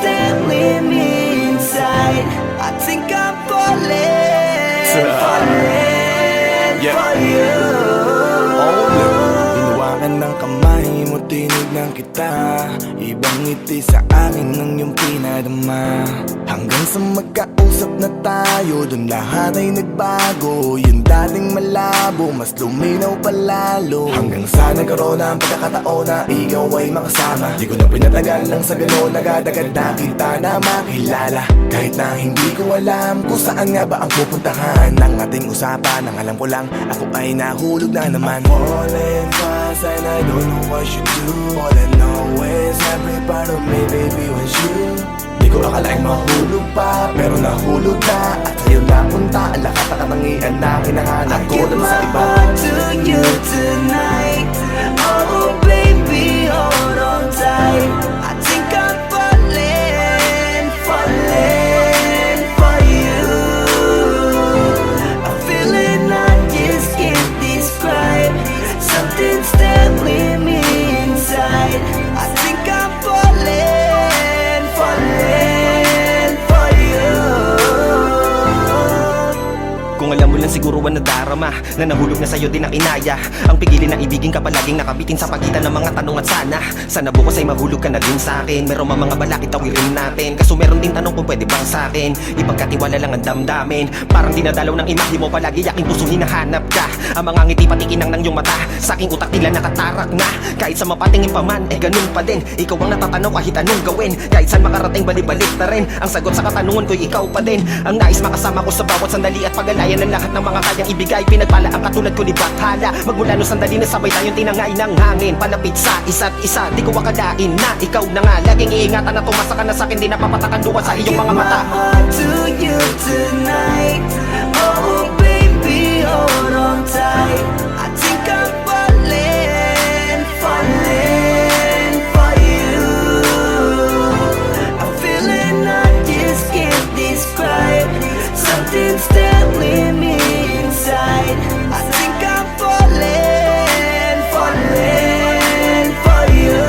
staying with me inside. I think I'm falling, falling for you. Hinawakan ng kamay mo, tinignan kita. Ibang ngiti sa akin ng iyong pinadama. Hanggang sa magkausap na tayo, dun lahat ay nagbago. Yung dating malabo, mas luminaw palalo. Hanggang sa nagkaroon na ang pagkakataon na ikaw ay makasama. Di ko na pinatagal lang sa gano'n, nagadagad na kita na makilala. Kahit na hindi ko alam kung saan nga ba ang pupuntahan ng ating usapan. Ang alam ko lang, ako ay nahulog na naman. I'm falling fast and I don't know what you do. All I know is every part of me, baby, was you. Di ko akalaing mahulog pa, pero nahulog na. At sa'yo napunta, ang lahat na katangian na kinahanap ko dun sa iba. I give my heart to you tonight. Oh baby, hold on tight. I think I'm falling, falling for you. A feeling I just can't describe. Something's there with me inside. I think I'm falling, falling for you. Kung alam mo lang siguro ang nadarama na nahulog na sa'yo din ang inaya. Ang pigilin na ibigin ka palaging nakabitin sa pagitan ng mga tanong at sana bukas ay mahulog ka na din sa'kin. Meron mga balakid tawirin natin, kaso meron din tanong kung pwede bang sa'kin ipagkatiwala lang ang damdamin. Parang dinadalaw ng imahe mo, palagi aking puso hinahanap ka. Ang mga ngiti patikinang ng iyong mata, sa aking utak tila nakatarak na. Kahit sa mapatingin pa man, ganun pa din. Ikaw ang natatanaw kahit anong gawin. Kahit saan makarating balibalik na rin. Ang sagot sa katanungan ko'y ikaw pa din. Ang nais makasama ko sa bawat sandali at pagalayan ng lahat ng mga kayang ibigay. Pinagpala ang katulad ko ni Bathala. Magmula no sandali na sabay tayong tinangay ng hangin. Palapit sa isa't isa, di ko akalain na ikaw na nga. Laging iingatan na tumasa ka na sa'kin, di napapatakan duwa sa iyong mga mata. I give my heart to you tonight. Oh baby, hold on tight. I think I'm falling, falling for you. A feeling I just can't describe. Something's there with me inside. I think I'm falling, falling for you.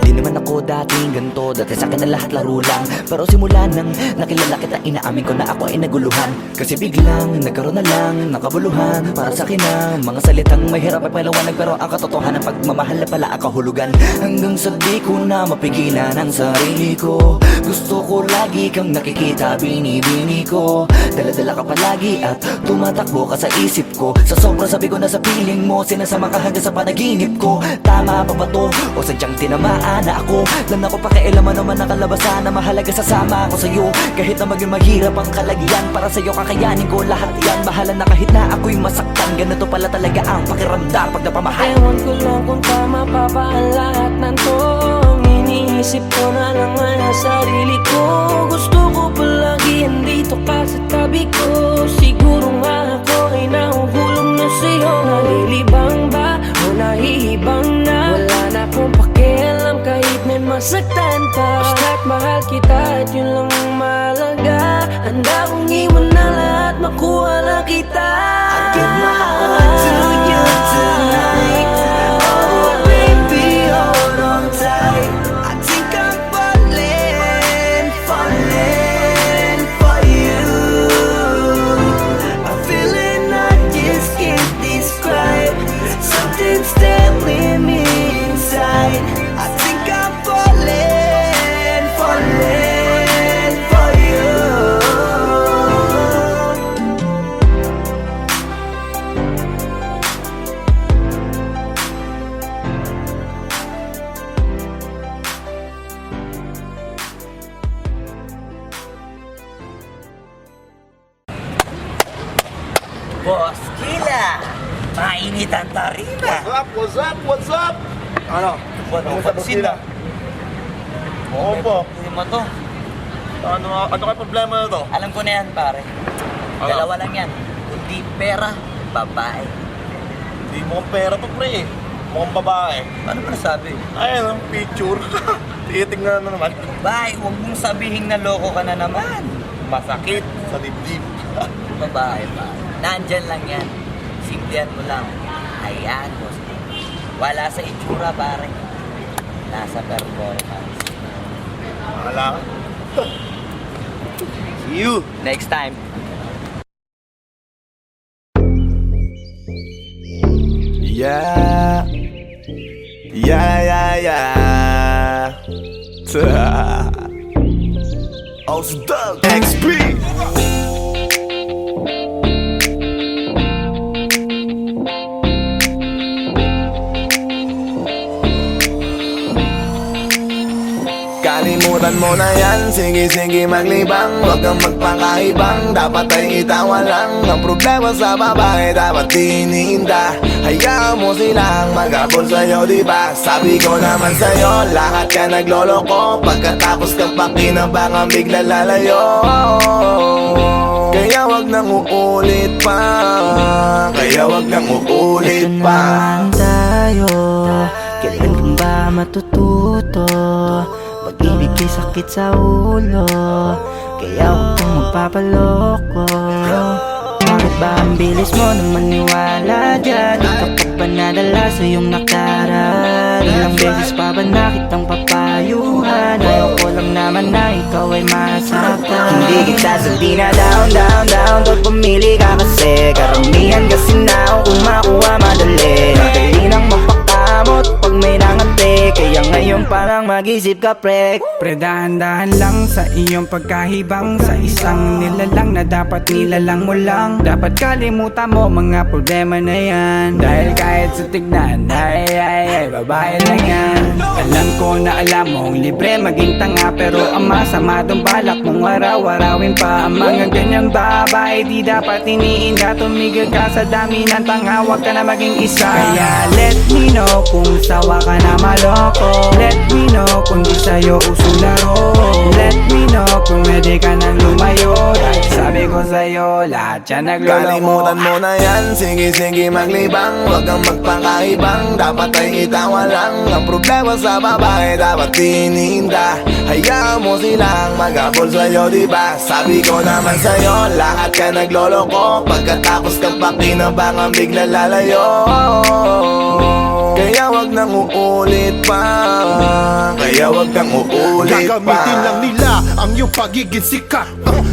Di naman ako dating ganito, dati sa akin na lahat laro lang. Pero simula nang nakilala kita, inaamin ko na ako ay naguluhan. Kasi biglang nagkaroon na lang ng kabuluhan. Para sa akin ang mga salitang mahirap ay paliwanag, pero ang katotohanan pagmamahal na pala ang kahulugan. Hanggang sa di ko na mapigilan ang sarili ko, gusto ko lagi kang nakikita, binibini ko. Dala-dala ka palagi at tumatakbo ka sa isip ko. Sa sobrang sabi ko na sa piling mo, sinasama ka hanggang sa panaginip ko. Tama pa ba to? O sadyang tinamaan na ako? Lang ako pakialaman naman ang kalabasan na mahalaga, sasama ako sa'yo. Kahit na maging mahirap ang kalagyan, para sa'yo kakayanin ko lahat yan. Bahala na kahit na ako'y masaktan, ganito pala talaga ang pakiramdam pag napamahal. Ewan ko lang kung tama pa ba ang lahat ng to. Iniisip ko na lang ang sarili ko. Gusto ko palagi andito ka sa tabi ko. Siguro nga ako ay nahuhulog na sa'yo. Nalilibang ba o nahihibang na? Wala na akong pakialam kahit may masaktan pa. Basta't mahal kita at yun lang ang mahalaga. Handa kong iwan na lahat, makuha lang kita. I give my heart to you tonight. Oh baby, hold on tight. I think I'm falling, falling for you. A feeling I just can't describe. Something's there with me inside. I think I'm falling, falling for you. Boss Kila! Mainit ang tarima! What's up? What's up? Ano? Ano sa Busina? Oo po. Hindi mo to. Ano kayo problema na to? Alam ko na yan, pare. Ano? Dalawa lang yan. Kundi pera, babae. Hindi mo pera to, pre. Mukhang babae. Ano ba nasabi? Ayun, picture. Titingnan na naman. Babae, huwag mong sabihin na loko ka na naman. Masakit sa dibdib. Babae pa. Nandyan lang yan. Simplihan mo lang. Ayan, boss. Wala sa itsura, pare. Nasa performance. Wala ka. See you next time. Yeah. Yeah. Osdog XP. Kalimutan mo na yan, sige maglibang. Huwag kang magpakaibang, dapat ay itawa lang. Ang problema sa babae, dapat tinihinda. Hayaan mo silang magabol sa'yo, diba? Sabi ko naman sa'yo, lahat ka nagloloko. Pagkatapos kang pakinabangan, bigla lalayo. Kaya wag nang uulit pa. Kaya wag nang uulit Ito pa. naman tayo, kailan kang ba matututo? Pag-ibig ay sakit sa ulo, kaya huwag kang magpapaloko. Bakit ba ang bilis mo na maniwala dyan? Di ka pa ba nadala sa iyong nakaraan? Ilang beses pa ba nakitang papayuhan? Ayaw ko lang naman na ikaw ay masaktan. Hindi kita sabi na down Doon pumili ka kasi karamihan kasi na kung makuha madali. Madali nang mapakamot pag may nangante, kaya ngayon parang mag-isip ka pre. Pre, dahan-dahan lang sa iyong pagkahibang. Sa isang nilalang na dapat nilalang mo lang. Dapat kalimutan mo mga problema na yan. Dahil kahit sa tignan, ay, babae lang yan. Alam ko na alam mong libre maging tanga, pero ang masama dong balak mong araw-arawin pa. Ang mga ganyang babae di dapat iniinda. Tumigil ka sa dami ng tanga, wag ka na maging isa. Kaya let me know kung sawa ka na maloko. Let me know kung di sa'yo uso laro. Let me know kung pwede ka nang lumayo. Dahil sabi ko sa'yo, lahat yan nagloloko. Kalimutan mo na yan, sige maglibang. Huwag kang magpakaibang, dapat ay itawa lang. Ang problema sa babae, dapat tinihinda. Hayaan mo silang magabol sa'yo, diba? Sabi ko naman sa'yo, lahat ka nagloloko. Pagkatapos kang pakinabangan, bigla lalayo. Kaya wag nang uulit pa. Kaya wag kang uulit pa. Gagamitin lang nila ang iyong pagiging sikat.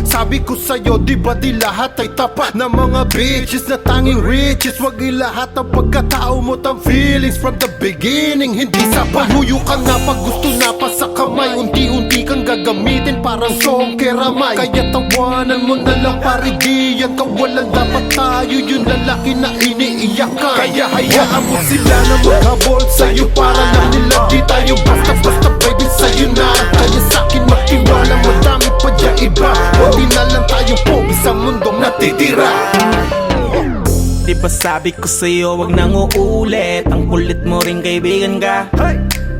Sabi ko sa'yo, di ba di lahat ay tapat na mga bitches na tanging riches. Wag ilahat ang pagkatao mo tang feelings from the beginning. Hindi sapat, huyo ka na pag gusto na pa sa kamay. Unti-unti kang gagamitin parang song keramay. Kaya tawanan mo na lang pare, di yan kawalan. Dapat tayo yung lalaki na iniiyakan. Kaya hayaan mo sila na maghabol sa'yo, para lang nila di tayo basta-basta baby sa'yo na. Kaya sa'kin magtiwala, madami pa dyan iba. Hindi na lang tayo po isang mundong natitira. Di ba sabi ko sa'yo, wag nang uulit. Ang kulit mo rin kaibigan ka.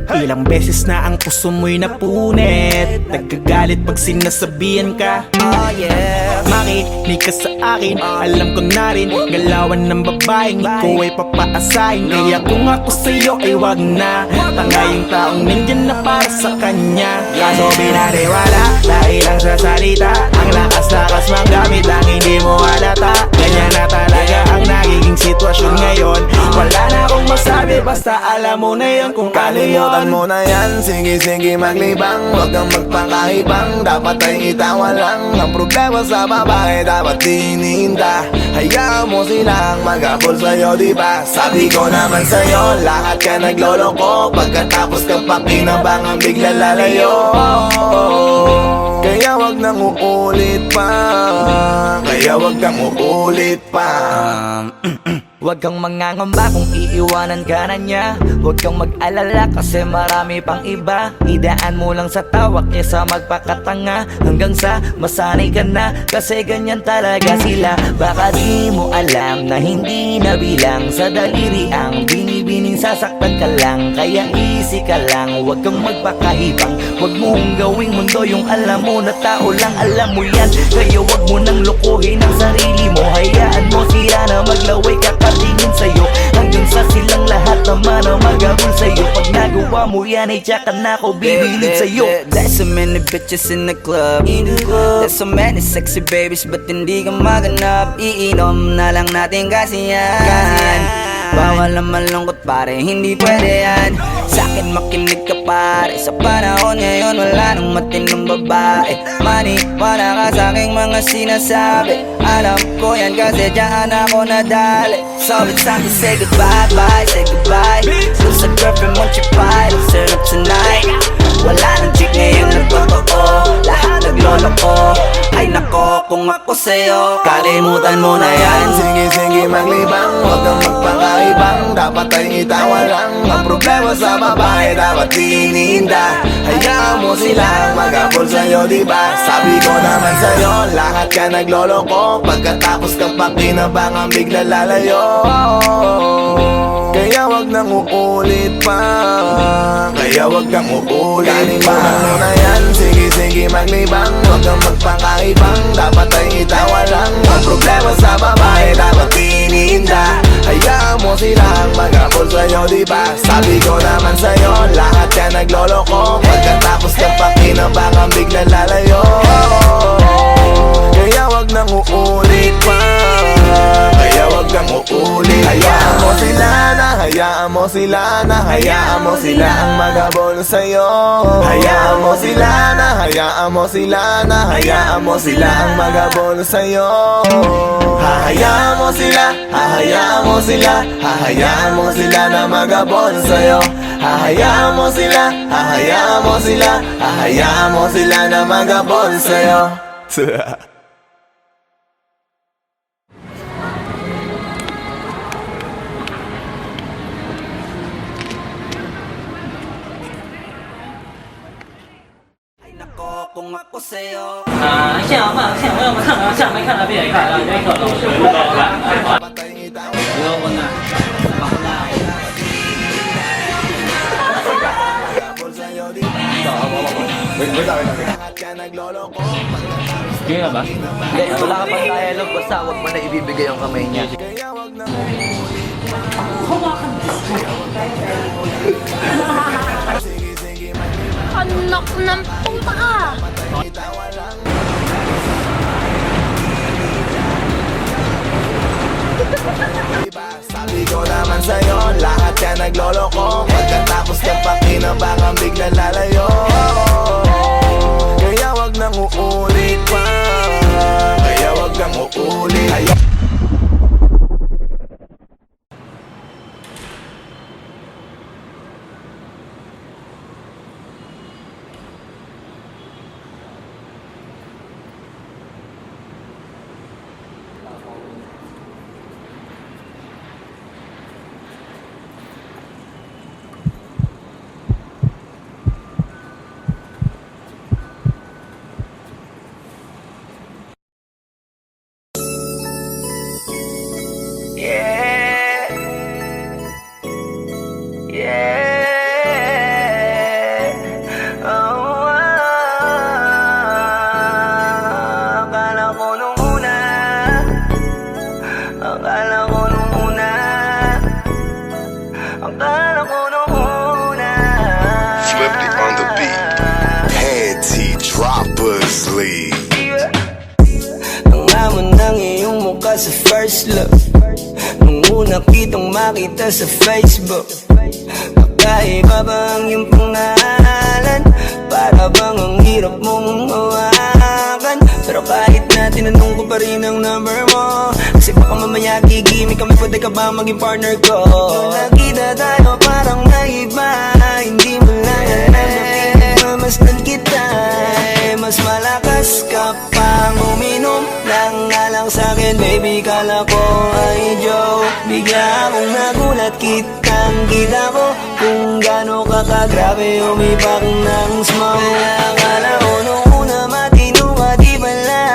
Ilang beses na ang puso mo'y napunit. Nagkagalit pag sinasabihan ka. Oh yeah, Makinig ka sa akin, alam ko na rin galawan ng babaeng ikaw ay papaasahin. Kaya kung ako sa'yo ay wag na. Tanga yung taong nandyan na para sa kanya. Kaso binariwala dahil lang sa salita. Ang lakas-lakas mang gamit lang hindi mo halata. Ganyan na talaga ang nagiging sitwasyon ngayon. Wala na akong masabi, basta alam mo na yun kung ano yun. Kalimutan mo na yan, sige maglibang. Huwag kang magpakaibang, dapat ay itawa lang. Ang problema sa babae, dapat tinihinda. Hayaan mo silang magabol sa'yo, diba? Sabi ko naman sa'yo, lahat ka nagloloko. Pagkatapos kang pakinabangan, bigla lalayo. Kaya wag nang uulit pa. Kaya wag kang uulit pa. Huwag kang mangangamba kung iiwanan ka na niya. Huwag kang mag-alala kasi marami pang iba. Idaan mo lang sa tawa kesa magpakatanga. Hanggang sa masanay ka na, kasi ganyan talaga sila. Baka di mo alam na hindi nabilang sa daliri ang binibining sasaktan ka lang. Kaya easy ka lang, huwag kang magpakahibang. Huwag mong gawing mundo yung alam mo na tao lang alam mo yan. Kaya huwag mo nang lokohin ang sarili mo. Hayaan mo sila na maglaway kakatingin sa'yo. Hanggang sa silang lahat naman ang magagul sa'yo. Pag nagawa mo yan ay tsaka na ako bibilid sa'yo. There's so many bitches in the club. There's so many sexy babies, but hindi ka maganap. Iinom na lang natin kasi yan. Bawal ang malungkot pare, hindi pwede yan. Sa'kin makinig ka pare. Sa panahon ngayon wala nang matinong babae. Maniwala ka sa aking mga sinasabi. Alam ko yan kasi dyan ako nadali. So it's time to say goodbye, bye, say goodbye. Dun sa girlfriend mo chipay, turn up tonight. Wala nang chick ngayon na totoo. Lahat naglolo ko. Ay nako kung ako sa'yo, kalimutan mo na yan. Sige maglibang, huwag kang magpakaibang. Dapat ay itawa lang. Ang problema sa babae dapat iniinda. Hayaan mo silang mag-abol sa'yo, diba? Sabi ko naman sa'yo, lahat ka nagloloko. Pagkatapos ka pa kinabangang bigla lalayo. Kaya wag nang uulit pa. Kaya wag kang uulit pa. Kalimutan mo na yan. Sige maglibang, huwag kang magpakaibang. Dapat ay itawa lang. Ang problema sa babae dapat iniinda. Hayaan mo silang mag-abol sa'yo, diba? Sabi ko naman sa'yo, lahat ka nagloloko. Pagkatapos ka pa kinabangang bigla lalayo. Kaya wag nang uulit pa. Kaya wag kang uulit. Hayaan mo sila na, hayaan mo sila na, hayaan mo sila ang mag-abol sa'yo. Hayaan mo sila na, hayaan mo sila na, hayaan mo sila ang mag-abol sa'yo. Hahayaan mo sila, hahayaan mo sila, hahayaan mo sila na mag-abol sa'yo. Hahayaan mo sila, hahayaan mo sila, hahayaan mo sila na mag-abol sa'yo. Kung ako sa'yo, 想嘛，想要么看啊，想没看啊，别看啊，别看了，不搞了。 Ayoko na. Ako na. Sige nga ba? Hindi, wala ka pang dialogue. Basta wag mo na ibibigay yung kamay niya. Anak ng puta! Sabi ko naman sa'yo, lahat ka nagloloko. Pagkatapos ka pa kinabangang bigla lalayo. Kaya wag nang uulit pa. Kaya wag kang uulit. Flipped on the beat. Panty droppers lead. ang amon ng iyong mukha sa first look. Nung una kitang makita sa Facebook, kakaiba ba ang iyong pangalan? Para bang ang hirap mong hawakan? Pero kahit na tinanong ko pa rin ang number mo, kasi baka mamaya gigimik kami, pwede ka ba maging partner ko? Nung nakita tayo parang naiba, hindi mo lang alam, masdan kita. Mas malakas ka pang uminom lang nga lang sa'kin, baby, kala ko ay joke. Bigla akong nagulat, kitang-kita ko kung gaano ka kagrabe umipak ng smoke. Akala ko nung una matino ka, di pala.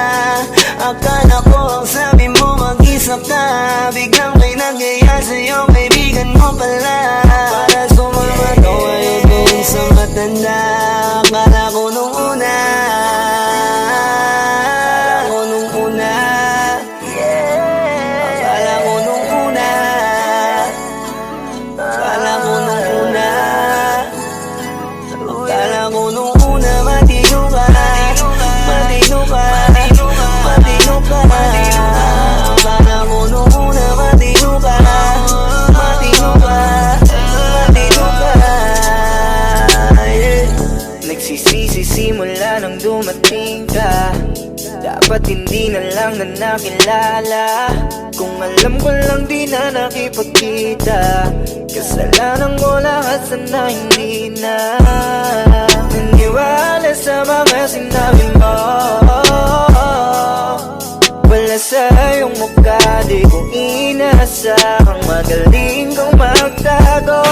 Akala ko ang sabi mo mag-isa ka, biglang may nagaya sa'yo, kaibigan mo pala. Para sumama to ayaw doon sa matanda. Akala ko nung una, dumating ka. Dapat hindi na lang na nakilala. Kung alam ko lang di na nakipagkita. Kasalanan ko lahat, sana hindi na naniwala sa mga sinabi mo. Wala sa iyong mukha, di ko inasahang magaling kang magtago.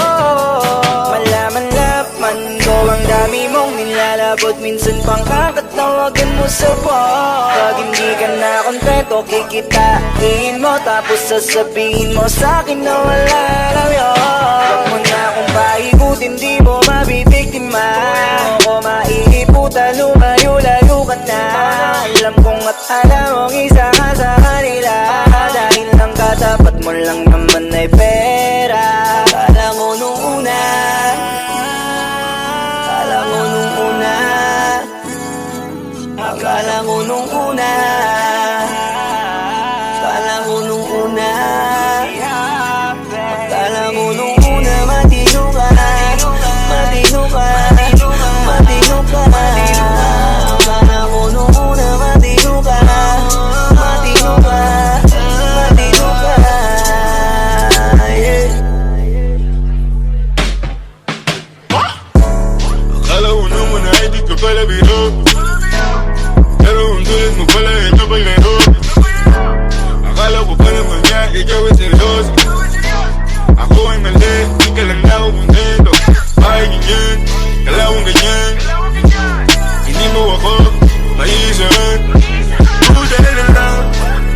Malaman-laman ko ang dami mong nilalabot. Minsan pang kakatawagan mo sa phone. Pag hindi ka na kontento, kikitain mo. Tapos sasabihin mo sa'kin na wala lang yun. Huwag mo na akong paikutin, di mo mabibiktima. Huwag mo ko maiiputan, lumayo-layo ka na. Alam kong at alam mong isa ka sa kanila. Dahil ang katapat mo lang naman ay pera. Akala mo nung una, akala mo nung una, akala mo nung una, akala mo nung una, akala mo nung una, matino ka, matino ka, matino ka. Akala mo nung una, matino ka, matino ka, matino ka, yeah. Akala ko naman ay di ka pala biro, pero ang tulad mo pala ito paglaro. Akala ko pa naman niya, ikaw ay seryoso. Ako ay mali, di ka lang na ako kontento. Bakit ganyan, kalawang ganyan. Hindi mo ako maiisan. Buta na lang,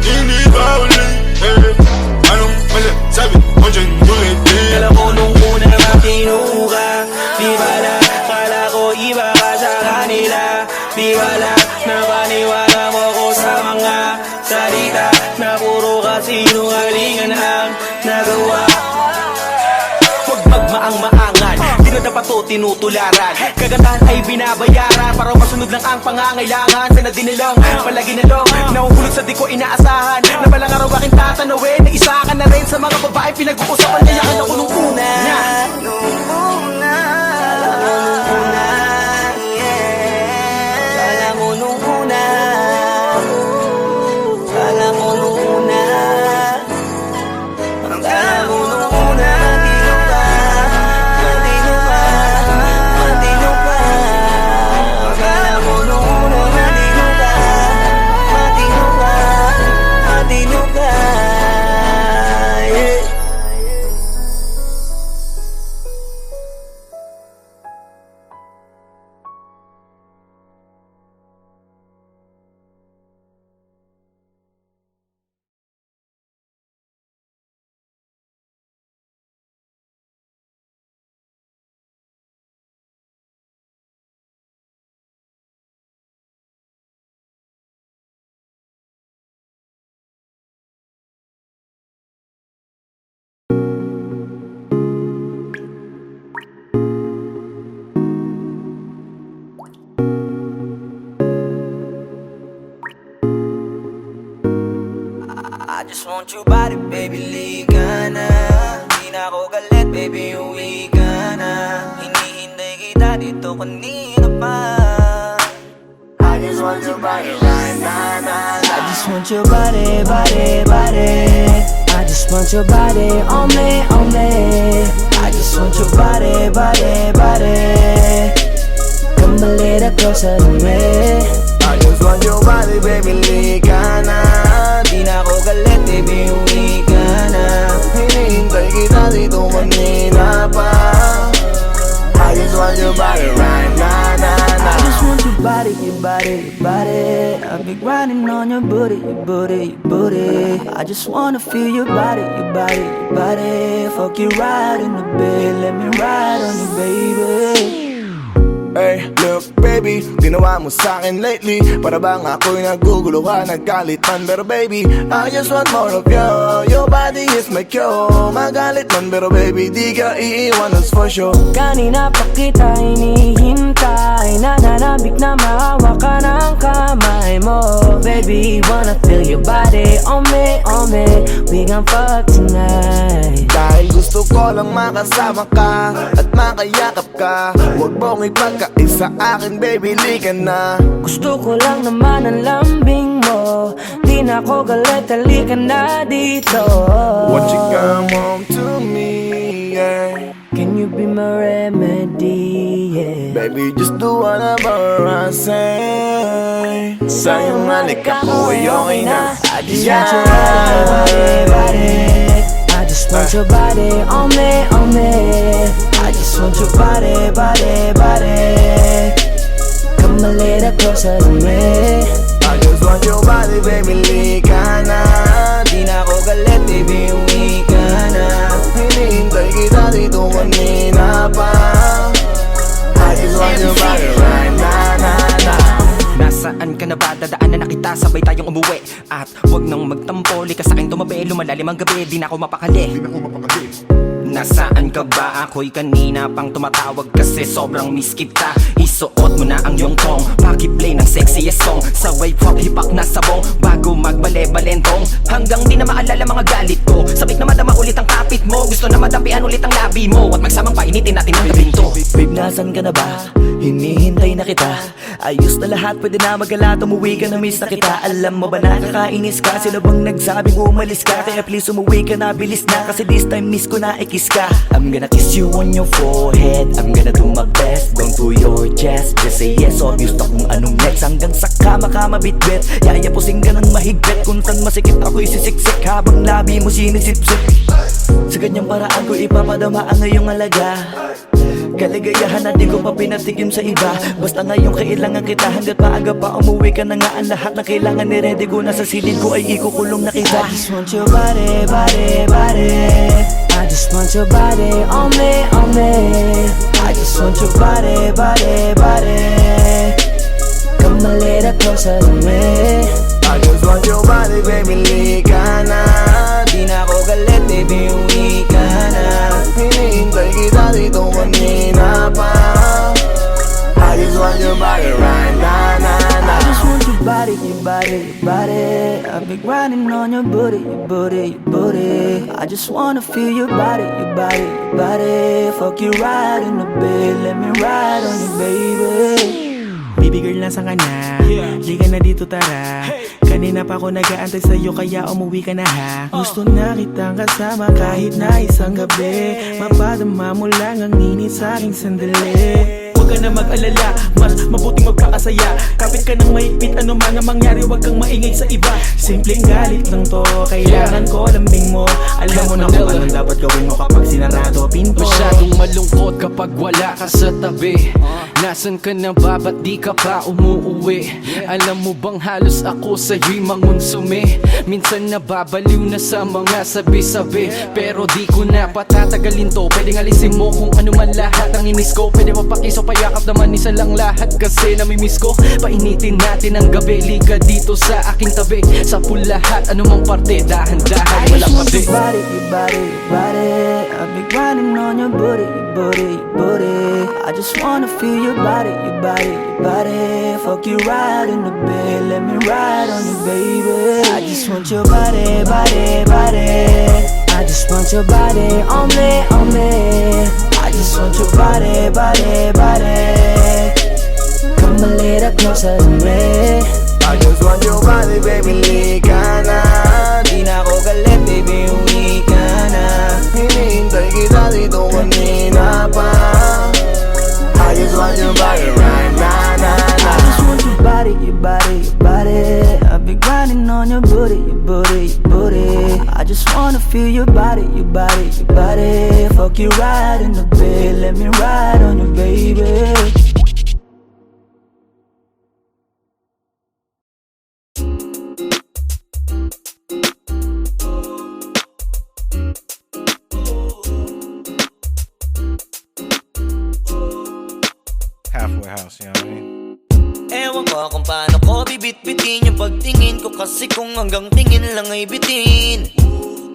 hindi pa ulit. Anong masasabi mo dyan ulit? Alam ko nung una matino ka. Di bala, kala ko iba ka sa kanila. Di bala, napaniwala mo ko sa mga salita na puro kasinungalingan ang nagawa. Huwag magmaang-maangan, di na dapat to tinutularan. Kagandahan ay binabayaran para masunod lang ang pangangailangan. Sana dinilang, palagi na lang nahuhulog sa di ko inaasahan. Na balang araw aking tatanawin na isa ka na rin sa mga babae pinag-uusapan. Kaya ka na ko nung una. Nung una, kala mo nung una, kala mo nung una, kala mo nung una, matino ka, matino ka, kala mo nung una, matino ka, matino ka, matino ka, yeah. I just want your body, baby, liga na. Di na ako galit, baby, uwi ka na. Hinihintay kita dito kanina pa. I just want your body right now, I just want your body, body, body. I just want your body on me, on me. I just want your body, body, body. Come a little closer to me. I just want your body, baby, liga na. Di na ako galit, baby, uwi ka na. Hinihintay kita dito kanina pa. I just want your body right now, I just want your body, your body, your body. I've been grinding on your booty, your booty, your booty. I just wanna feel your body, your body, your body. Fuck you right in the bed, let me ride on you, baby. Hey, look baby, ginawa mo sa'kin lately. Para bang ako'y naguguluhan, naggalit man. Pero baby, I just want more of you. Your body is my cure. Magalit man, pero baby, di ka iiwan, that's for sure. Kanina pa kita hinihintay. Nananabik na mahawa ka ng kamay mo. Baby, wanna feel your body on me, on me. We gon' fuck tonight. Dahil gusto ko lang makasama ka at makayakap ka. Huwag mong ipagkaisa akin, baby. baby, lika na. Gusto ko lang naman ang lambing mo. Di na ako galit, halika na dito. Won't you come home to me, yeah. Can you be my remedy, yeah. Baby, just do whatever I say. Sa'yo malik ako ay okay na. I just want your body, body. I just want your body on me, on me. I just want your body, body, body. Come a little closer to me. I just want your body, baby, lika na. Di na ako galit, baby, uwi ka na. Hinihintay kita dito kanina pa. I just want your body right na, na, na. Nasaan ka na ba? Dadaanan na kita, sabay tayong umuwi. At wag nang magtampo, lika sa'kin tumabi. Lumalalim ang gabi, di na ako mapakali. Nasaan ka ba? Ako'y kanina pang tumatawag kasi sobrang miss kita. Isuot mo na ang iyong tong, pakiplay ng sexiest song. Sa wave hop, hipak na sabong, bago magbale-balentong. Hanggang di na maalala mga galit ko. Sabik na madama ulit ang kapit mo. Gusto na madampian ulit ang labi mo. At magsamang painitin natin ang gabing to. Babe, nasan ka na ba? Hinihintay na kita. Ayos na lahat, pwede na magala. Umuwi ka na, miss na kita. Alam mo ba nakakainis ka? Sino bang nagsabing umalis ka? Kaya please umuwi ka na, bilis na. Kasi this time miss ko na ikis ka. I'm gonna kiss you on your forehead. I'm gonna do my best, down to your chest. Just say yes, obvious na kung anong next. Hanggang sa kama ka mabitbit. Yayapusing ka ng mahigpit. Kung saan masikip ako'y sisiksik. Habang labi mo sinisipsip. Sa ganyang paraan ko ipapadama ang ngayong alaga. Kaligayahan na di ko pa pinatikim sa iba. Basta ngayon kailangan kita. Hanggat maaga pa umuwi ka na nga. Ang lahat na kailangan ni-ready ko na sa silid ko ay ikukulong na kita. I just want your body, body, body. I just want your body on me, on me. I just want your body, body, body. Come a little closer to me. I just want your body, baby, lika na. Di na ako galit, baby, uwi ka na. Hinihintay kita dito kanina pa. I just want your body right na, na, na. I just want your body, your body, your body. I've been grinding on your booty, your booty, your booty. I just wanna feel your body, your body, your body. Fuck you right in the bed, let me ride on you, baby. Baby girl, nasan ka na? Liga na dito, tara. Kanina pa ako nag-aantay sa'yo, kaya umuwi ka na ha. Gusto na kitang kasama kahit na isang gabi. Mapadama mo lang ang init sa'king sandali. Huwag ka na mag-alala, mas mabuting magpakasaya. Kapit ka ng mahigpit, ano man ang mangyari, huwag kang maingay sa iba. Simpleng galit lang to, kailangan ko lambing mo. Alam mo na kung anong dapat gawin mo kapag sinarado pinto. Masyadong malungkot kapag wala ka sa tabi. Nasaan ka na ba? Ba't di ka pa umuuwi? Alam mo bang halos ako sa'yo'y mangonsume? Minsan nababaliw na sa mga sabi-sabi. Pero di ko na patatagalin to. Pwedeng alisin mo kung ano man lahat ang imiss ko. Pwede mapakiso, payakap naman isa lang lahat. Kasi namimiss ko. Painitin natin ang gabi. Liga dito sa aking tabi. Sa full lahat, anumang parte. Dahan-dahan, walang pati. Your body, your body, your body. I've been grinding on your booty, your booty, your booty. I just wanna feel your body, your body, your body. Fuck you right in the bed, let me ride on you, baby. I just want your body, body, body. I just want your body on me, on me. I just want your body, body, body. Come a little closer to me. I just want your body, baby, lika na. Di na ako galit, baby, uwi ka na. Hinihintay kita dito kanina pa. I just want your body right na, na, na. I just want your body, your body, your body. I've been grinding on your booty, your booty, your booty. I just wanna feel your body, your body, your body. Fuck you right in the bed, let me ride on you, baby. Halfway house, you know what I mean? Ewan ko kung paano ko bibit-bitin yung pagtingin ko. Kasi kung hanggang tingin lang ay bitin,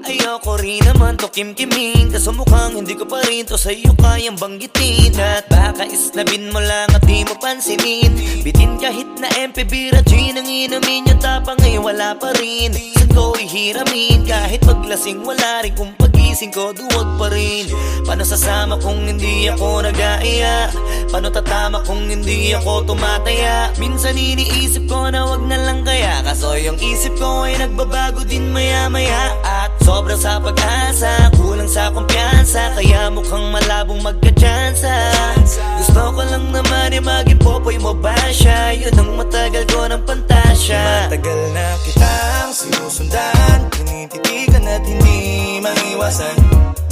ayoko rin naman to kim-kimin. Kaso mukhang hindi ko pa rin to sa'yo kayang banggitin. At baka islabin mo lang at di mo pansinin. Bitin kahit na MP, bira, gin ang inumin. Yung tapang ay wala pa rin. Saan ko ihiramin? Kahit paglasing wala rin. Kung pagising ko duwag pa rin. Paano sasama kung hindi ako nag-aaya? Paano tatama kung hindi ako tumataya? Minsan iniisip ko na wag na lang kaya, kaso yung isip ko ay nagbabago din maya-maya. At sobra sa pag-asa, kulang sa kumpiyansa, kaya mukhang malabong magka-tsansa. Gusto ko lang naman ay mag-ipopoy mo ba siya? Yun ang matagal ko ng pantasya. Matagal na kitang sinusundan, tinititigan at hindi maiwasan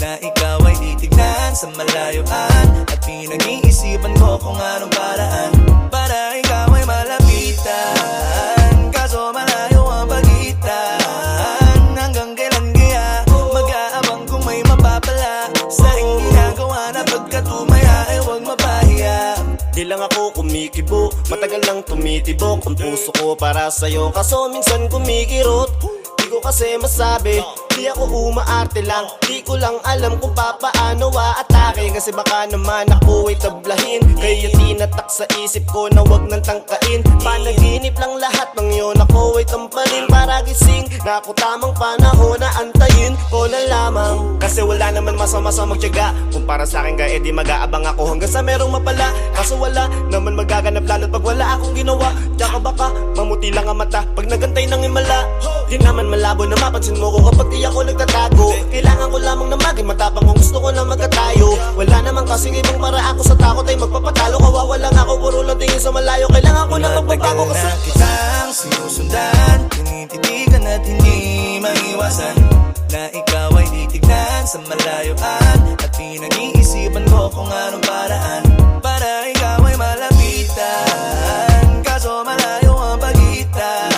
na ikaw ay titignan sa malayuan. At pinag-iisipan ko kung anong paraan para ikaw ay malapitan. Kaso malayo ang pagitan, hanggang kailan kaya mag-aabang kung may mapapala sa iyong ginagawa na pagkatumaya ay huwag mapahiya. Di lang ako kumikibo, matagal lang tumitibok ang puso ko para sa'yo, kaso minsan kumikirot. Di ko kasi masabi, di ako umaarte lang, di ko lang alam kung papaano aatake. Kasi baka naman ako ay tablahin, kaya tinatak sa isip ko na wag nang tangkain. Panaginip lang lahat ng yun, ako ay tamparin para gising na ako tamang panahon na antayin ko na lamang. Kasi wala naman masama sa magtiyaga, kung para sa akin kaya di mag-aabang ako hanggang sa merong mapala. Kaso wala naman magaganap lalo't pag wala akong ginawa. Tsaka baka mamuti lang ang mata pag nagantay ng himala. Di naman malabo na mapansin mo ko kapag di ako nagtatago. Kailangan ko lamang na maging matapang kung gusto ko na magkatayo. Wala naman kasing ibang para ako sa takot ay magpapatalo. Kawawa lang ako, puro lang tingin sa malayo. Kailangan ko na magbabago kasi kitang sinusundan, tinititigan at hindi maiwasan na ikaw ay titignan sa malayuan. At pinag-iisipan ko kung anong paraan para ikaw ay malapitan. Kaso malayo ang pagitan,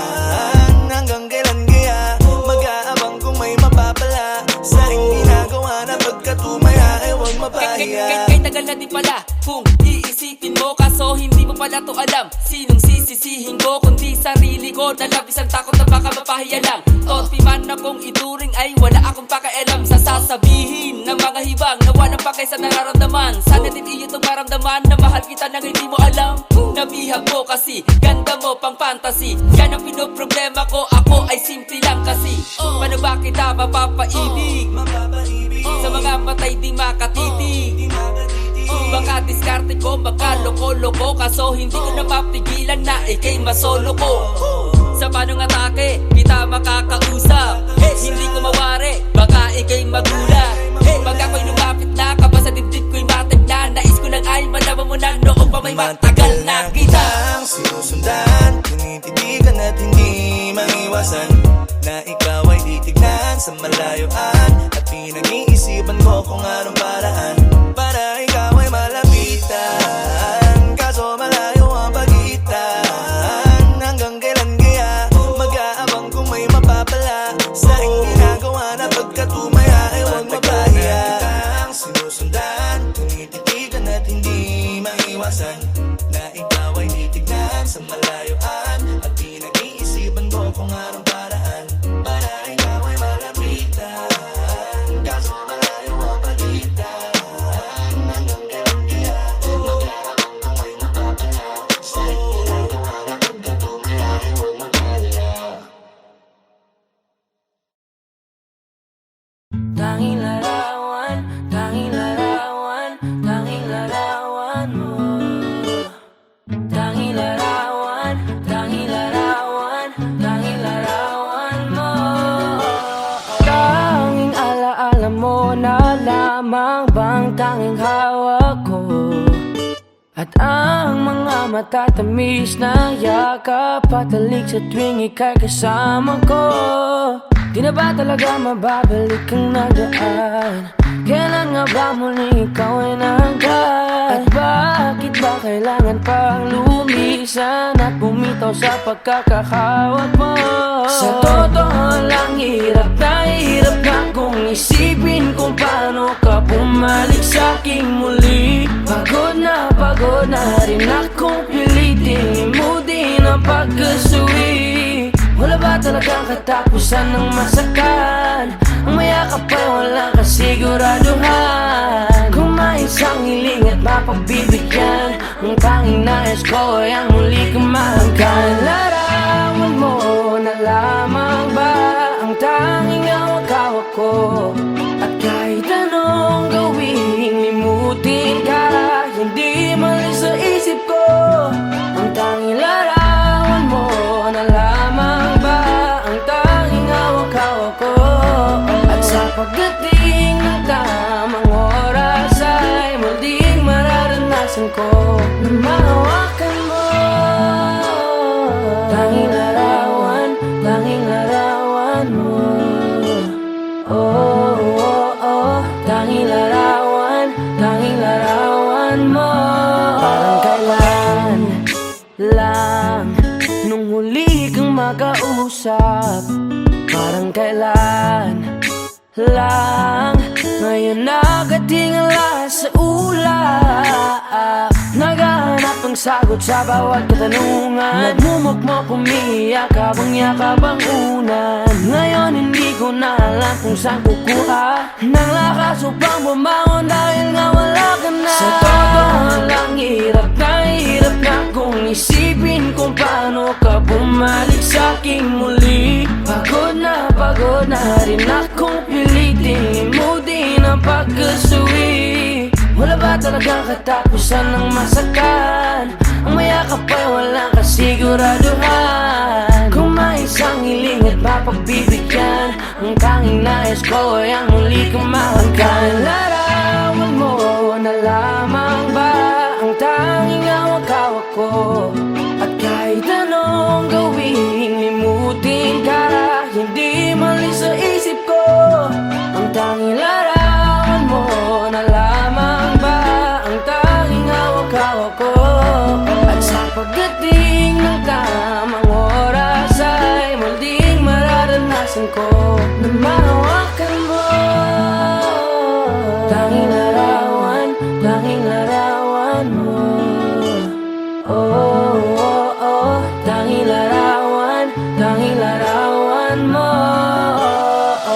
hanggang kailan kaya mag-aabang kung may mapapala sa iyong ginagawa na pagkatumaya ay huwag mapahiya. Kay tagal na din pala kung iisipin mo, kaso hindi mo pala to alam. Sinong sisisihin ko kundi sarili ko, na labis ang takot na baka mapahiya lang. Torpi man akong ituring ay wala akong pakialam sa sasabihin ng mga hibang na walang pakay sa nararamdaman. Sana din iyo itong maramdaman na mahal kita nang hindi mo alam. Nabihag mo kasi, ganda mo pang fantasy. Yan ang pinoproblema ko, ako ay simple lang kasi. Paano ba kita mapapaibig? Sa mga matay di makatitig. Baka diskarte ko, baka loko-loko, kaso hindi ko na mapigilan na ikay masolo ko. Sa panong atake, kita makakausap. Hindi ko mawari, baka ikay magulat. Pag ako'y lumapit na, kaba sa dibdib ko'y matag na. Nais ko lang ay malaman mo na noong pa may matagal na kita. Sinusundan, tinititigan at hindi maiwasan na ikaw ay titignan sa malayuan. At pinag-iisipan ko kung anong paraan para ikaw ay malapitan. Kaso malayo ang pagitan, hanggang kailan kaya mag-aabang kung may mapapala sa iyong ginagawa na pagkatumaya ay huwag mapahiya. Sinusundan, tinititigan at hindi maiwasan na ikaw ay titignan sa malayuan. At pinag-iisipan ko kung anong paraan para ikaw ay malapitan. Kaso malayo ang pagitan, hanggang kailan kaya mag-aabang kung may mapapala sa iyong ginagawa na pagkatumaya ay huwag mapahiya. Tanging larawan, tanging larawan, tanging larawan mo. Tanging larawan, tanging larawan, tanging larawan mo. Tanging alaala mo na lamang bang tanging hawak ko. At ang mga matatamis na yakap patalik sa tuwing ika'y kasama ko. Di na ba talaga mababalik ang nagaan? Kailan nga ba muli ikaw ay nangkat? At bakit ba kailangan pang lumisan at bumitaw sa pagkakahawak mo? Sa totoo lang hirap na kung isipin kung paano ka bumalik sa'king muli. Pagod na rin akong pilitin limutin ang pagkasuwi. Wala ba talagang katapusan ng masakan? Ang mayakap ay walang kasiguraduhan. Kung may isang hiling at mapagbibigyan, ang tanging nais ko ay ang muli kang mahanggan. Larawan mo na lamang ba ang tanging hawak-hawak ko? At kahit anong gawin, limutin ka, hindi malis na mahawakan mo. Tanging larawan mo. Oh, oh, oh, tanging larawan mo. Parang kailan lang nung huli kang makausap. Parang kailan lang ngayon nakatingala sa ulap. Naghahanap ng sagot sa bawat katanungan. Nagmumukmok, umiiyak habang yakap ang unan. Ngayon hindi ko na alam kung saan kukuha ng lakas upang bumangon dahil nga wala ka na. Sa totoo lang, hirap na kung isipin kung paano ka bumalik sa'king muli. Pagod na rin akong pilitin mo din ang pagkasuwi. Wala ba talagang katapusan ng masakan? Ang mayakap ay walang kasiguraduhan. Kung may isang hiling at mapagbibigyan, ang tanging nais ko ay ang muli kang mahalkan. Larawan mo na lamang ba ang tanging hawak-hawak ko? At kahit anong gawin, limutin ka, hindi mali sa isip ko. Ang tanging larawan mo na lamang ba ang tanging hawak-hawak ko? At sa pagdating ng tamang oras ay muling mararanasan ko na mahawakan mo. Tanging larawan mo. Oh, oh, oh, tanging larawan mo.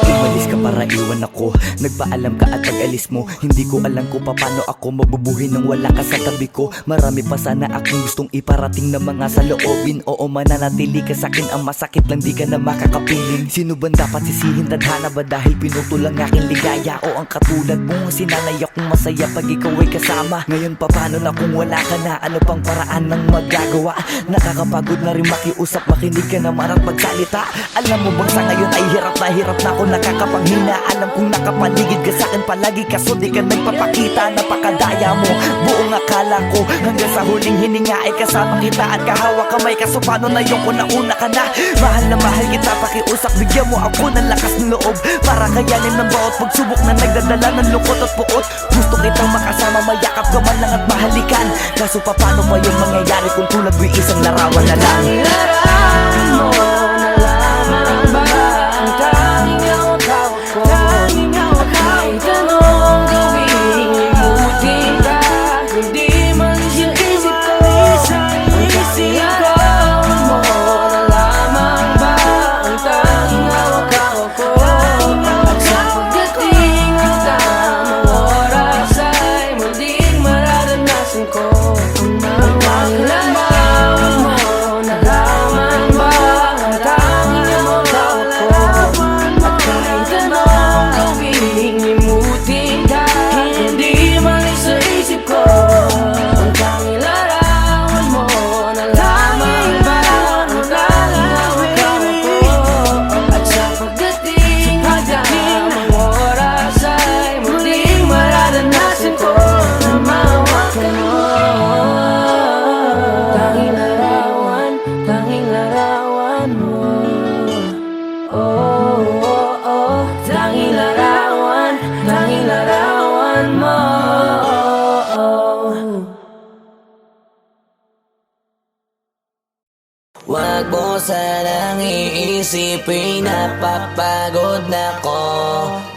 Umalis ka para iwan ako. Nagpaalam ka at pag-alis mo, hindi ko alam kung paano ako mabubuhay nang wala ka sa tabi ko. Marami pa sana akong gustong iparating na mga saloobin. Oo, mananatili ka sa'kin, ang masakit lang di ka na makakapiling. Sino ba dapat sisihin? Tadhana ba dahil pinutol ang aking ligaya? O ang katulad mo, sinanay akong masaya pag ikaw ay kasama. Ngayon pa paano na kung wala ka na? Ano pang paraan ng magagawa? Nakakapagod na rin makiusap, makinig ka naman at magsalita. Alam mo bang sa ngayon ay hirap na ako nakakapanghina. Alam kong nakapaligid ka sa'kin palagi, kaso di ka nagpapakita. Napakadaya mo, buong akala ko hanggang sa huling hininga ay kasama kita at kahawak kamay. Kaso paano na yung kung nauna ka na? Mahal na mahal kita, pakiusap, bigyan mo ako ng lakas ng loob para kayanin ng bawat pagsubok na nagdadala ng lungkot at puot. Gusto kitang makasama, mayakap ka man lang at mahalikan. Kaso paano pa yung mangyayari kung tulad mo isang larawan na lang? Larawan mo na lamang ba ang tanging hawak-hawak ko? At kahit anong gawin, limutin ka, hindi mali sa isip ko. Ang tanging larawan mo na lamang ba ang tanging hawak-hawak ko? At sa pagdating ng tamang oras ay muling mararanasan ko ang tanging larawan mo na lamang ba ang tanging hawak-hawak ko? At kahit anong gawin, limutin ka, hindi mali sa isip ko. Ang tanging larawan mo na lamang ba ang tanging hawak-hawak ko? At sa pagdating ng tamang oras ay muling mararanasan ko na mahawakan mo. Tanging larawan mo. Oh, oh, oh, tanging larawan mo. Wag mo sanang iisipin, napapagod na ko.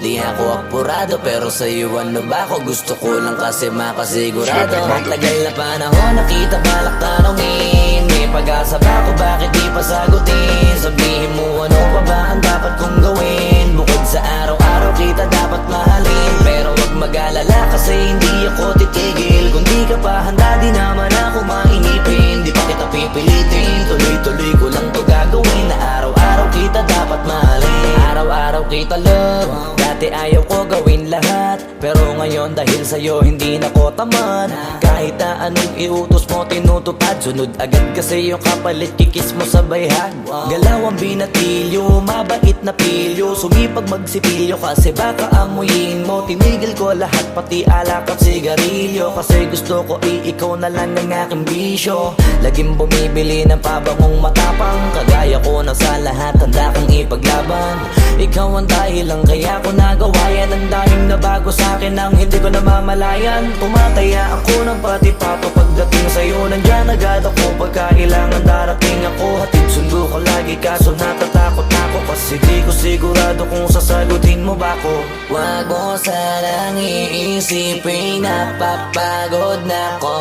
Di ako apurado pero sa'yo ano ba ako? Gusto ko lang kasi makasigurado. Matagal na panahon nakita balak tanongin, may pag-asa ba ako, bakit di pa sagutin? Sabihin mo ano pa ba ang dapat kong gawin? Bukod sa araw-araw kita dapat mahalin, pero wag mag-alala kasi hindi ako titigil. Kung di ka pa handa di naman ako mainipin. Di pa kita pipilitin, tuloy-tuloy ko lang to gagawin. Na araw-araw kita dapat mahalin, araw-araw kita love, Dati ayaw ko gawin lahat, pero ngayon dahil sa'yo hindi na ko tamad. Kahit na anong iutos mo tinutupad, sunod agad kasi yung kapalit kikis mo sa bayhag. Galaw ang binatilyo, mabait na pilyo, sumipag magsipilyo kasi baka amuyin mo. Tinigil ko lahat pati alak at sigarilyo, kasi gusto ko ikaw na lang ang aking bisyo. Laging bumibili ng pabangong matapang, kagaya ko na sa lahat handa kang ipaglaban. Ikaw ang dahilan kaya ko nagawa yan, ang daming nabago sa'kin nang hindi ko namamalayan. Tumataya ako ng pati pato pagdating sa'yo, nandyan agad ako pagkailangan darating ako. Hatid sundo ko lagi kaso natatakot ako, kasi di ko sigurado kung sasagutin mo ba ko. Wag mo sanang iisipin napapagod na ko.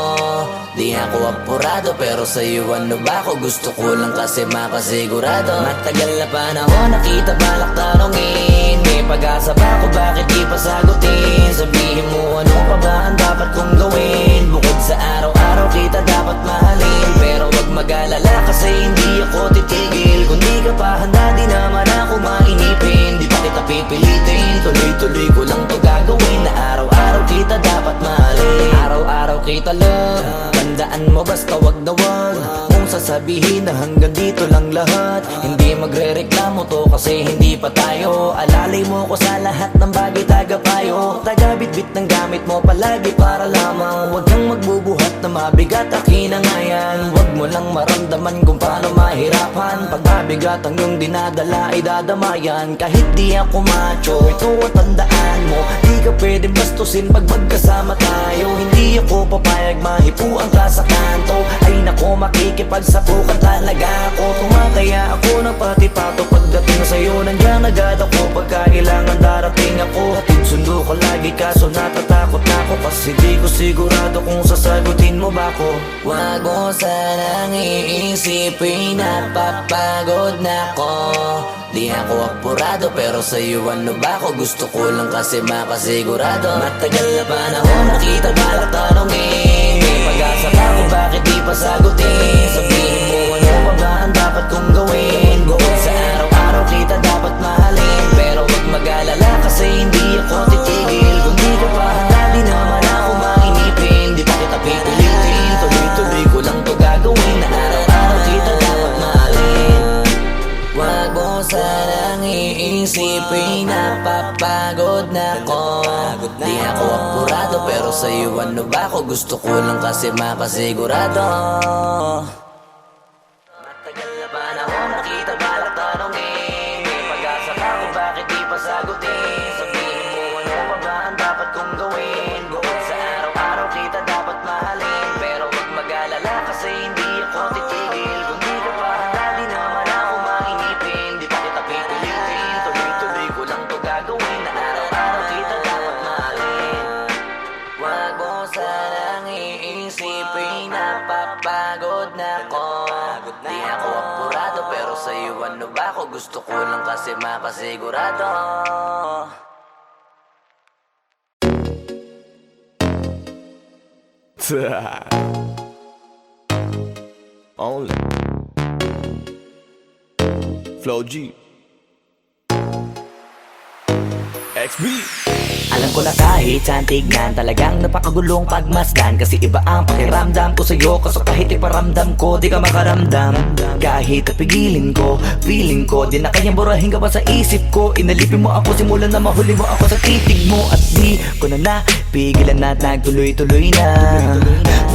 Di ako apurado pero sa'yo ano ba ako, gusto ko lang kasi makasigurado. Matagal na panahon nakita balak tanongin, may pag-asa ba ako, bakit di pa sagutin? Sabihin mo ano pa ba ang dapat kong gawin, bukod sa araw-araw kita dapat mahalin. Pero wag mag-alala kasi hindi ako titigil, kung di ka pa handa di naman ako mainipin. Di pa kita pipilitin, tuloy-tuloy ko lang to gagawin, na araw-araw kita dapat mahalin. Araw-araw kita love, tandaan mo basta wag na wag mong sasabihin na hanggang dito lang lahat. Hindi magre-reklamo to kasi hindi pa tayo, alalay mo ko sa lahat ng bagay tagapayo. Taga-bitbit ng gamit mo palagi para lamang, wag kang magbubuhat na mabigat akin na nga yan. Wag mo lang maramdaman kung paano mahirapan, pag mabigat ang iyong dinadala ay dadamayan. Kahit di ako macho, ito ang tandaan mo, di ka pwedeng bastusin pag magkasama tayo. Hindi ako papayag mahipuan ka sa kanto, ay nako makikipagsapukan talaga ako. Tumataya ako ng pati pato pagdating sa'yo, nandyan agad ako pagkailangan darating ako. Hatid sundo ko lagi kaso natatakot na ako, kasi di ko sigurado kung sasagutin mo ba ko. Wag mo sanang iisipin napapagod na ko. Di ako apurado pero sa'yo ano ba ako, gusto ko lang kasi makasigurado. Matagal na panahon nakita balak tanongin, may pag-asa ba ako, bakit di pa sagutin? Sabihin mo ano pa ba ang dapat kong gawin, bukod sa araw-araw kita dapat mahalin. Pero wag mag-alala kasi hindi ako titigil, kung di ka pa handa di naman ako mainipin. Di pa kita pipilitin, tuloy-tuloy ko lang to gagawin, na araw-araw kita dapat mahalin. Wag mo sanang iisipin napapagod na ko. Di ako apurado pero sa'yo ano ba ako, gusto ko lang kasi makasigurado. Matagal na panahon nakita balak tanongin, may pag-asa ba ako, bakit di pa sagutin? Sabihin mo ano pa ba ang dapat kong gawin, bukod sa araw-araw kita dapat mahalin. Pero wag mag-alala kasi hindi ako titigil, kung di ka pa handa di naman ako mainipin. Di pa kita pipilitin, tuloy-tuloy ko lang to gagawin, na araw-araw kita dapat mahalin. Wag mo sanang iisipin napapagod na ko. Di ako apurado pero sa'yo ano ba ako, gusto ko lang kasi makasigurado. Only Flow G XB. Alam ko na kahit saan tignan, talagang napakagulong pagmasdan, kasi iba ang pakiramdam ko sa'yo, kaso kahit iparamdam ko di ka makaramdam. Kahit napigilin ko, feeling ko di na kayang burahin ka pa sa isip ko. Inalipin mo ako simula na mahuli mo ako sa titig mo, at di ko na napigilan na nagtuloy-tuloy na.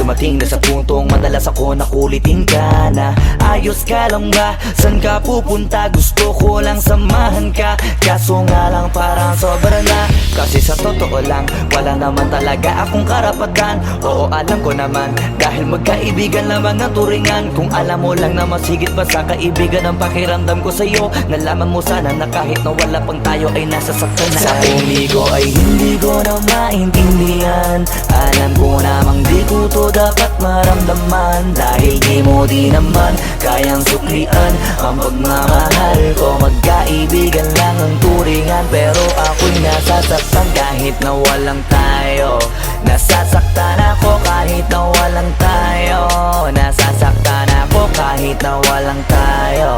Dumating na sa puntong madalas ako nakulitin ka na, ayos ka lang ba? San ka pupunta? Gusto ko lang samahan ka, kaso nga lang parang sobra na. Kasi sa totoo lang, wala naman talaga akong karapatan. Oo, alam ko naman, dahil magkaibigan lamang ang turingan. Kung alam mo lang na masigit pa sa kaibigan ang pakiramdam ko sa'yo, nalaman mo sana na kahit na wala pang tayo ay nasasaktan na. Sa umigo ay hindi ko na maintindihan, alam ko namang di ko to dapat maramdaman, dahil di mo di naman kayang suklian ang pagmamahal ko. Magkaibigan lang ang turingan, pero ako'y nasasaktan kahit na walang tayo. Nasasaktan ako kahit na walang tayo. Nasasaktan ako kahit na walang tayo.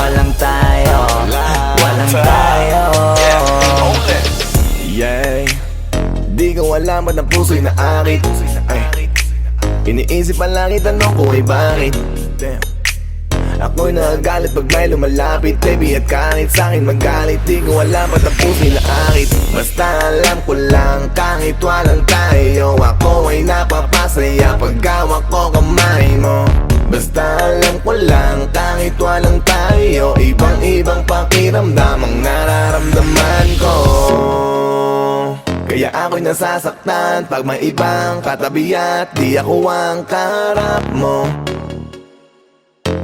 Walang tayo. Walang tayo. puso'y naakit. Ay, iniisip pa lang itanong ko ay bakit. Damn. Ako'y nagagalit pag may lumalapit, baby, at kahit sa'kin magalit, di ko alam ba't ang puso'y naakit. Basta alam ko lang kahit walang tayo, ako ay napapasaya pag hawak ko kamay mo. Basta alam ko lang kahit walang tayo, ibang-ibang pakiramdam ang nararamdaman ko. Kaya ako'y nasasaktan pag may ibang katabi at di ako ang kaharap mo.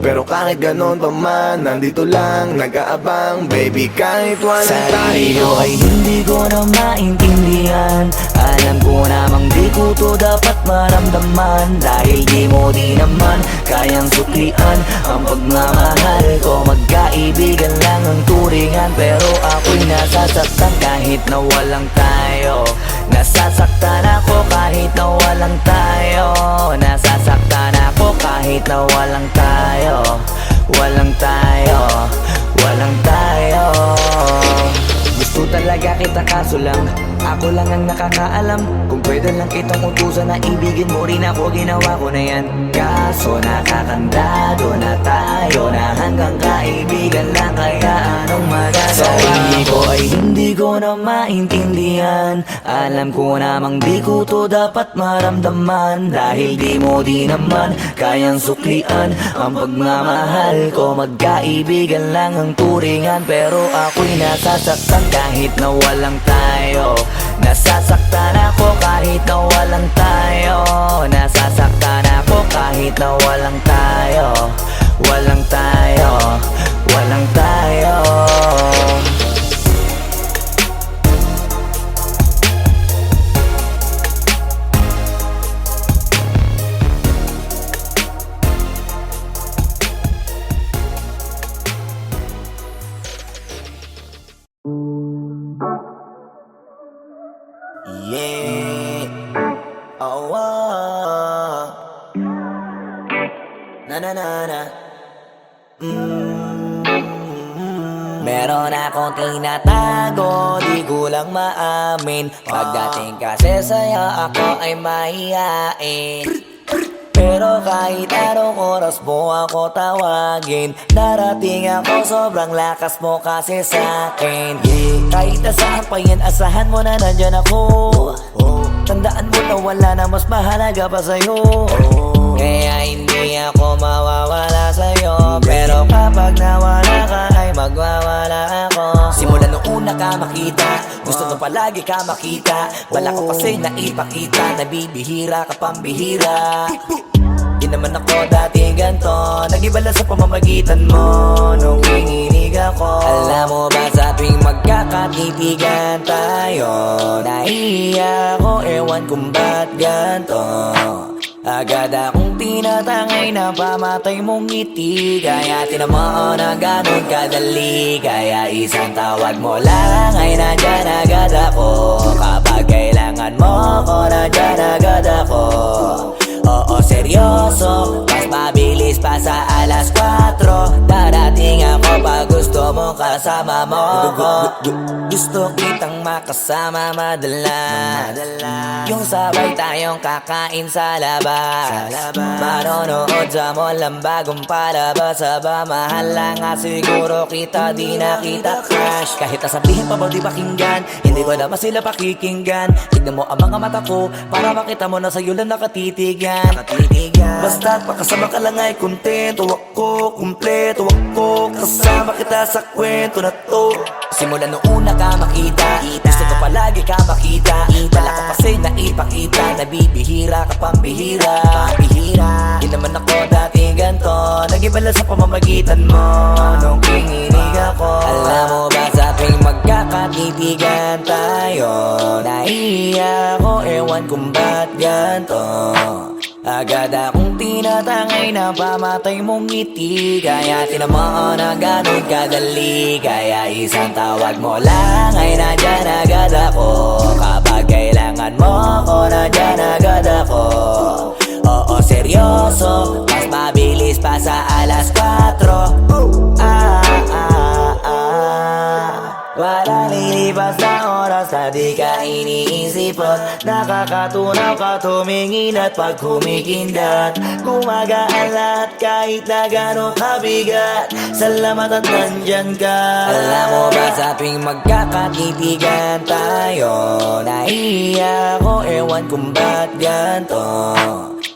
Pero kahit ganon pa man, nandito lang, nag-aabang, baby, kahit walang Sarili tayo. ko ay hindi ko na maintindihan. Alam ko namang di ko to dapat maramdaman, dahil di mo di naman kayang suklian ang pagmamahal ko. Magkaibigan lang ang turingan, pero ako'y nasasaktan kahit na walang tayo. Nasasaktan ako kahit na walang tayo. Nasasaktan ako kahit na walang tayo. Walang tayo, walang tayo. Gusto talaga kita kaso lang ako lang ang nakakaalam. Kung pwede lang kitang utusan na ibigin mo rin ako, ginawa ko na yan. Kaso nakakandado na tayo na hanggang kaibigan lang, kaya anong magagawa? Sarili ko ay hindi ko na maintindihan. Alam ko namang di ko to dapat maramdaman, dahil di mo di naman kayang suklian ang pagmamahal ko. Magkaibigan lang ang turingan, pero ako'y nasasaktan kahit na walang tayo. Nasasaktan ako kahit na walang tayo. Nasasaktan ako kahit na walang tayo. Walang tayo, walang tayo. Yeah. Oh, na na na na. Meron akong tinatago, di ko lang maamin. Pagdating kasi sa'yo, ako ay mahihain. Pero kahit anong oras mo ako tawagin, darating ako, sobrang lakas mo kasi sa'kin. Kahit nasaan pa yan, asahan mo na nandyan ako. Tandaan mo na wala na mas mahalaga pa sa'yo. Kaya hindi ako mawawala sa'yo, pero kapag nawala ka ay magwawala ako. Simula nung una ka makita, gusto ko palagi ka makita. Wala ko kasi naipakita, nabibihira ka pambihira. Di naman ako dati ganto, nag-iba lang sa pamamagitan mo nung kininig ako. Alam mo ba sa tuwing magkakatipigan tayo, nahiya ako, ewan kung ba't ganto. Agad akong tinatangay na pamatay mong ngiti, kaya tinamaan na ganun kadali. Kaya isang tawag mo lang ay nandyan agad ako. Kapag kailangan mo ko, nandyan agad ako. Oo, seryoso, mas mabilis pa sa alas 4. Darating ako pag gusto mo kasama mo ko. Gusto kitang makasama madalas, yung sabay tayong kakain sa labas. Manonood sa mall ang bagong palabas. Aba, mahal lang nga siguro kita, di na kita crush. Kahit nasabihin pa ba di pakinggan, hindi ko naman sila pakikinggan. Tignan mo ang mga mata ko, para makita mo na sa'yo lang nakatitigan. Basta't pakasama ka lang ay kontento ako, kumpleto ako. Kasama kita sa kwento na to. Simula nung una ka makita, gusto ko palagi ka makita. Wala ko kasi naipakita, nabibihira ka pambihira. Di naman ako dati ganto, nag-iba lang sa pamamagitan mo nung kininig ako. Alam mo ba sa tuwing magkakatipigan tayo, nahiya ako, ewan kung ba't ganto. Agad akong tinatangay na pamatay mong ngiti, kaya tinamaan na ganun kadali. Kaya isang tawag mo lang ay nandyan agad ako. Kapag kailangan mo ko, nandyan agad ako. Oo, seryoso, mas mabilis pa sa alas 4. Walang lilipas na oras na di ka iniisipot. Nakakatunaw ka tumingin at pag humikindat, gumagaan lahat kahit na gano'ng kabigat. Salamat at nandyan ka. Alam mo ba sa tuwing magkakatitigan tayo, nahihiya ako, ewan kung ba't ganto.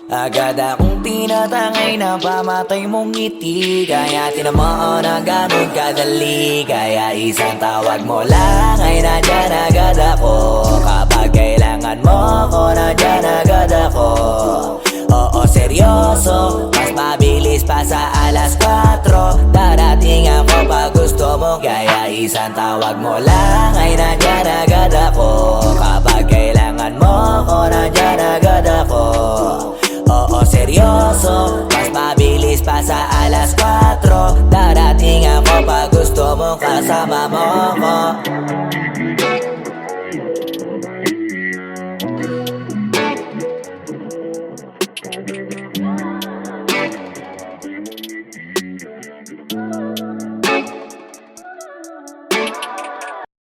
Agad akong tinatangay na pamatay mong ngiti, kaya tinamaan na ganun kadali. Kaya isang tawag mo lang ay nandyan agad ako. Kapag kailangan mo ko, nandyan agad ako. Oo, seryoso, mas mabilis pa sa alas 4. Darating ako pag gusto mo, kaya isang tawag mo lang ay nandyan agad ako. Kapag kailangan mo ko, nandyan agad ako. Oo, seryoso, mas mabilis pa sa alas 4. Darating ako pag gusto mo, kasama mo ko.